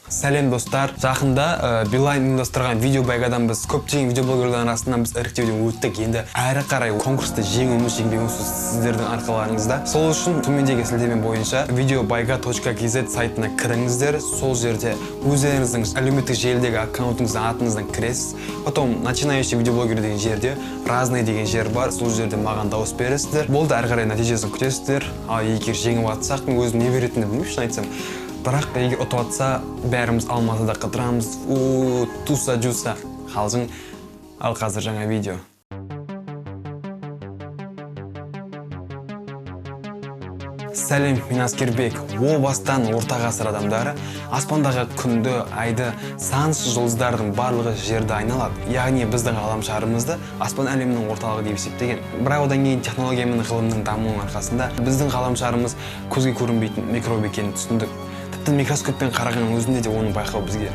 Сәлем достар, жақында Билайн ұйымдастырған видео байгадан біз көптеген видеоблогерлердің арасынан біз іріктеуден өттік. Енді әрі қарай конкурсты жеңуіміз сіздердің арқаларыңызда. Сол үшін төмендегі сілтеме бойынша videobayga.kz сайтына кіріңіздер. Сол жерде өздеріңіздің әлеуметтік желідегі аккаунтыңыздың атыңыздан кіресіз. Потом начинающий видеоблогер деген жерде разный деген жер бар. Сол жерде маған дауыс бересіздер. Болды, әрі қарай нәтижесін күтесіздер. Ал егер жеңіп атсақ, мен өзім не беретінімді білмеймін, шын айтсам. Бірақ егер ұтып атса, бәріміз алматыда қыдырамыз. Туса-жуса қалжың. Ал қазір жаңа видео. Сәлем, мен Аскербек. О бастан орта ғасыр адамдары аспандағы күнді, айды, сансыз жұлдыздардың барлығы жерді айналады. Яғни біздің ғаламшарымызды аспан әлемінің орталығы деп есептеген. Бірақ одан кейін технология мен ғылымның дамуының арқасында біздің ғаламшарымыз көзге көрінбейтін микроб екенін түсіндік. Тіпті микроскоппен қараған өзінде де оны байқау бізге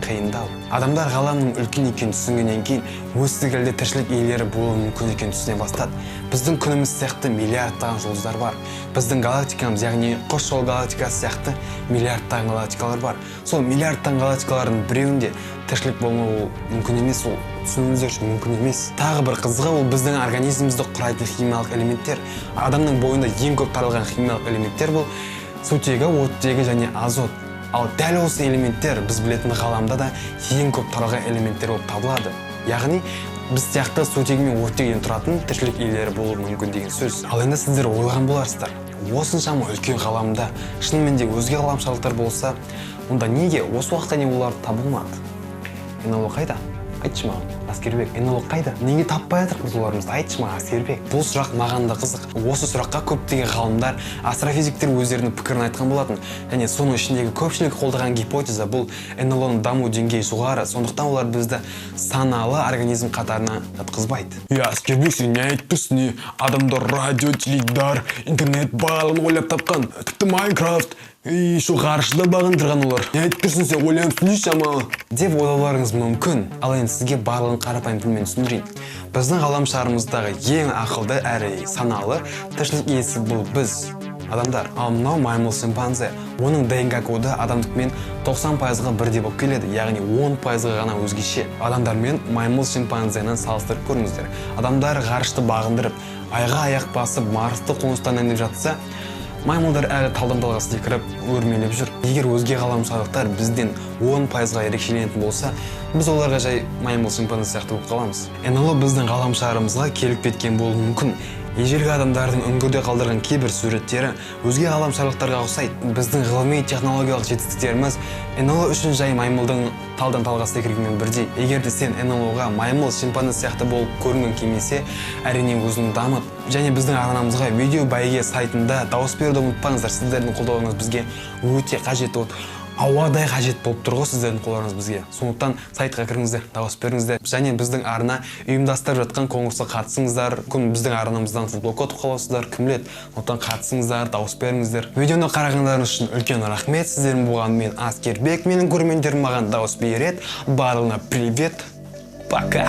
қиындау. Адамдар ғаламның үлкен екенін түсінгеннен кейін өз секілді тіршілік иелері болуы мүмкін екенін түсіне бастады. Біздің күніміз сияқты миллиардтаған жұлдыздар бар. Біздің галактикамыз, яғни Қос жол галактикасы сияқты миллиардтаған галактикалар бар. Сол миллиардтаған галактикалардың біреуінде тіршілік болмауы мүмкін емес, ол түсінуіңіздер үшін мүмкін емес. Тағы бір қызығы, ол біздің организмімізді құрайтын химиялық элементтер. Адамның бойында ең көп таралған химиялық элементтер бұл сутегі, оттегі және азот. Ал дәл осы элементтер біз білетін ғаламда да ең көп таралған элементтер болып табылады. Яғни біз сияқты сутегі мен оттегіден тұратын тіршілік иелері болуы мүмкін деген сөз. Ал енді сіздер ойлаған боларсыздар, осыншама үлкен ғаламда шынымен де өзге ғаламшарлықтар болса, онда неге осы уақытқа дейін олар табылмады? НЛО қайда? Айтшы маған, Аскербек, НЛО қайда? Неге таппай жатырмыз біз оларымызды? Айтшы маған, Аскербек. Бұл сұрақ маған да қызық. Осы сұраққа көптеген ғалымдар, астрофизиктер өздерінің пікірін айтқан болатын. Және соның ішіндегі көпшілік қолдаған гипотеза бұл НЛОның даму деңгейі жоғары, сондықтан олар бізді саналы организм қатарына жатқызбайды. Аскербек, сен не айтпысың? Адамдар радио, теледидар, интернет барлығын ойлап тапқан. Тіпті Майнкрафт, шо ғарышта бағындырған олар. Не айтпысың, сен ойланып шамалы деп ойлауларыңыз мүмкін. Ал енді сізге барлығын қарапайым тілмен түсіндірейін. Біздің ғаламшарымыздағы ең ақылды әрі саналы тіршілік иесі бұл біз, адамдар. Ал мынау маймыл шимпанзе. Оның ДНК коды адамдықпен 90%-ға бірдей болып келеді, яғни 10%-ға ғана өзгеше. Адамдармен маймыл шимпанзені салыстырып көріңіздер. Адамдар ғарышты бағындырып, айға аяқ басып, Марсты қоныстанайын деп жатса, маймылдар әлі талдам-талға секіріп, өрмелеп жүр. Егер өзге ғаламшарлықтар бізден 10%-ға ерекшеленетін болса, біз оларға жай маймыл шимпанзе сияқты болып қаламыз. НЛО біздің ғаламшарымызға келіп кеткен болуы мүмкін. Ежелгі адамдардың үңгірде қалдырған кейбір суреттері өзге ғаламшарлықтарға ұқсайды. Біздің ғылыми технологиялық жетістіктеріміз НЛО үшін жай маймылдың талдан-талға секіргенмен бірдей. Егер де сен НЛО-ға маймыл шимпанзе сияқты болып көрінгің келмесе, әрине өзін дамыт. Және біздің арнамызға Videobayga сайтында дауыс беруді ұмытпаңыздар. Сіздердің қолдауыңыз бізге өте қажет. Ауадай қажет болып тұр ғой сіздердің қолдарыңыз бізге. Сондықтан сайтқа кіріңіздер, дауыс беріңіздер. Және біздің арна ұйымдастырып жатқан конкурсқа қатысыңыздар. Күн біздің арнамыздан футболка ұтып қаласыздар, кім біледі. Сондықтан қатысыңыздар, дауыс беріңіздер. Видеоны қарағандарыңыз үшін үлкен рахмет. Сіздердің болған мен Аскербек. Менің көрермендерім маған дауыс береді. Барлығына привет. Пока.